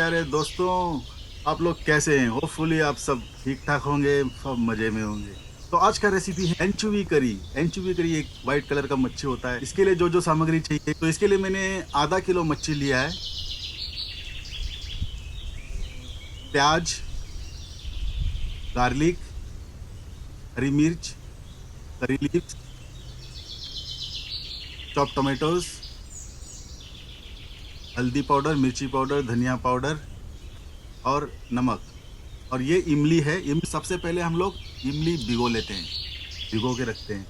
प्यारे दोस्तों, आप लोग कैसे हैं? होपफुली आप सब ठीक-ठाक होंगे, सब मज़े में होंगे। तो आज का रेसिपी है एंचोवी करी। एंचोवी करी एक व्हाइट कलर का मच्छी होता है। इसके लिए जो-जो सामग्री चाहिए, तो इसके लिए मैंने आधा किलो मच्छी लिया है, प्याज, गार्लिक, हरी मिर्च, करी लीव्स, चॉप्ड टोमेटोज़, हल्दी पाउडर, मिर्ची पाउडर, धनिया पाउडर और नमक। और ये इमली है। इमली सबसे पहले हम लोग इमली भिगो लेते हैं, भिगो के रखते हैं।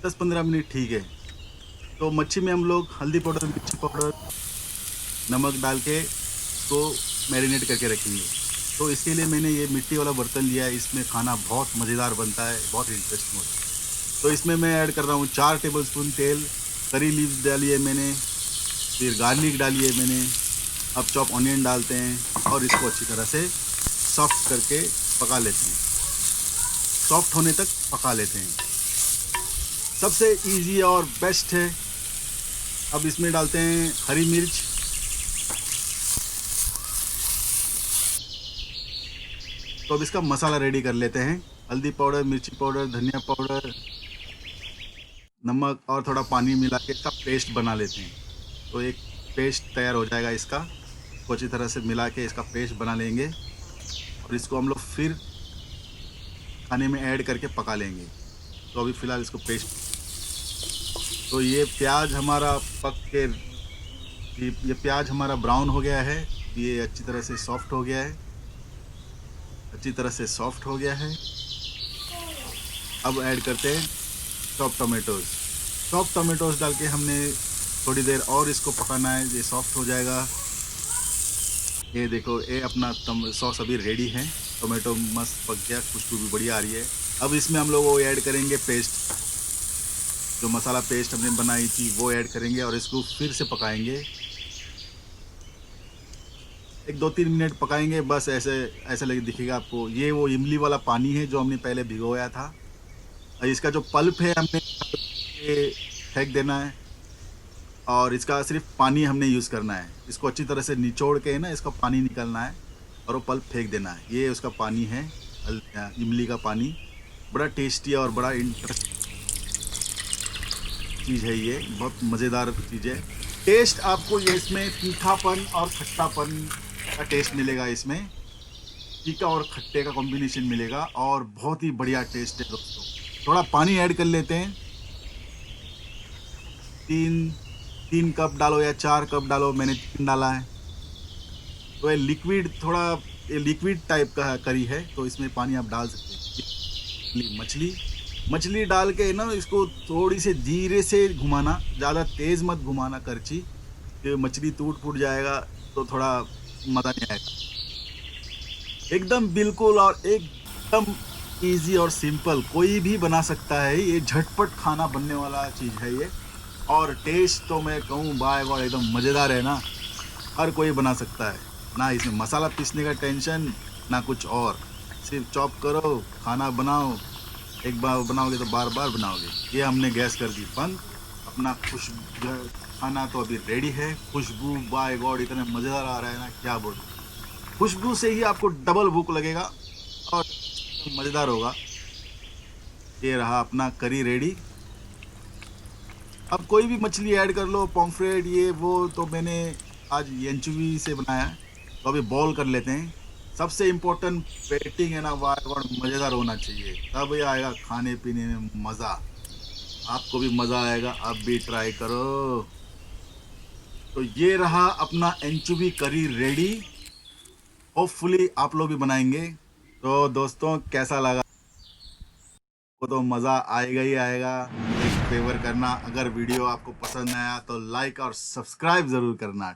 10-15 मिनट ठीक है। तो मच्छी में हम लोग हल्दी पाउडर, मिर्ची पाउडर, नमक डाल के इसको मैरिनेट करके रखेंगे। तो इसके लिए मैंने ये मिट्टी वाला बर्तन लिया है, इसमें खाना बहुत मज़ेदार बनता है, बहुत इंटरेस्टिंग होता है। तो इसमें मैं ऐड कर रहा हूँ 4 टेबलस्पून तेल, करी लीव्स डाली है मैंने, फिर गार्लिक डाली है मैंने, अब चॉप ऑनियन डालते हैं और इसको अच्छी तरह से सॉफ्ट करके पका लेते हैं। सॉफ्ट होने तक पका लेते हैं। सबसे ईज़ी और बेस्ट है। अब इसमें डालते हैं हरी मिर्च, तो अब इसका मसाला रेडी कर लेते हैं। हल्दी पाउडर, मिर्ची पाउडर, धनिया पाउडर, नमक और थोड़ा पानी मिला के इसका पेस्ट बना लेते हैं। तो एक पेस्ट तैयार हो जाएगा इसका। इसको अच्छी तरह से मिला के इसका पेस्ट बना लेंगे और इसको हम लोग फिर खाने में ऐड करके पका लेंगे। तो अभी फ़िलहाल इसको पेस्ट, तो ये प्याज हमारा पक के, ये प्याज हमारा ब्राउन हो गया है। ये अच्छी तरह से सॉफ्ट हो गया है, अच्छी तरह से सॉफ्ट हो गया है। अब ऐड करते हैं चॉप टोमेटोज़। चॉप टोमेटोज़ डाल के हमने थोड़ी देर और इसको पकाना है, ये सॉफ्ट हो जाएगा। ये देखो, ये अपना सॉस अभी रेडी है। टोमेटो मस्त पक गया, खुशबू भी बढ़िया आ रही है। अब इसमें हम लोग वो ऐड करेंगे पेस्ट, जो मसाला पेस्ट हमने बनाई थी वो ऐड करेंगे और इसको फिर से पकाएंगे। एक 2-3 मिनट पकाएंगे बस। ऐसे ऐसा लगे दिखेगा आपको। ये वो इमली वाला पानी है जो हमने पहले भिगोया था। और इसका जो पल्प है हमने ये फेंक देना है और इसका सिर्फ पानी हमने यूज़ करना है। इसको अच्छी तरह से निचोड़ के ना इसका पानी निकालना है और वो पल्प फेंक देना है। ये उसका पानी है, इमली का पानी। बड़ा टेस्टी और बड़ा इंटरेस्टिंग चीज़ है ये, बहुत मज़ेदार चीज़ है। टेस्ट आपको ये इसमें तीखापन और खट्टापन का टेस्ट मिलेगा इसमें। तीखा और खट्टे का कॉम्बिनेशन मिलेगा और बहुत ही बढ़िया टेस्ट है दोस्तों। थोड़ा पानी ऐड कर लेते हैं। 3 3 कप डालो या 4 कप डालो, मैंने 3 डाला है। तो ये लिक्विड, थोड़ा ये लिक्विड टाइप का करी है, तो इसमें पानी आप डाल सकते हैं। मछली मछली डाल के ना इसको थोड़ी से धीरे से घुमाना, ज़्यादा तेज़ मत घुमाना करछी, ये मछली टूट-फूट जाएगा तो थोड़ा मज़ा नहीं आएगा। एकदम बिल्कुल और एकदम ईज़ी और सिंपल, कोई भी बना सकता है। ये झटपट खाना बनने वाला चीज़ है ये। और टेस्ट तो मैं कहूँ बाय गॉड एकदम मज़ेदार है ना, हर कोई बना सकता है। ना इसमें मसाला पीसने का टेंशन, ना कुछ और। सिर्फ चॉप करो, खाना बनाओ, एक बार बनाओगे तो बार-बार बनाओगे। ये हमने गैस कर दी बंद। अपना खाना तो अभी रेडी है। खुशबू बाय गॉड इतना मज़ेदार आ रहा है ना, क्या बोलूँ। खुशबू से ही आपको डबल भूख लगेगा और मज़ेदार होगा। ये रहा अपना करी रेडी। अब कोई भी मछली ऐड कर लो, पॉम्फ्रेट ये वो, तो मैंने आज एंचोवी से बनाया है। तो अभी बॉईल कर लेते हैं। सबसे इम्पोर्टेंट वेटिंग है ना, वाह गॉड मज़ेदार होना चाहिए, तब ये आएगा खाने पीने में मज़ा। आपको भी मज़ा आएगा, आप भी ट्राई करो। तो ये रहा अपना एंचोवी करी रेडी। होपफुली आप लोग भी बनाएंगे। तो दोस्तों कैसा लगा? वो तो मज़ा आएगा ही आएगा। एक फेवर करना, अगर वीडियो आपको पसंद आया तो लाइक और सब्सक्राइब ज़रूर करना।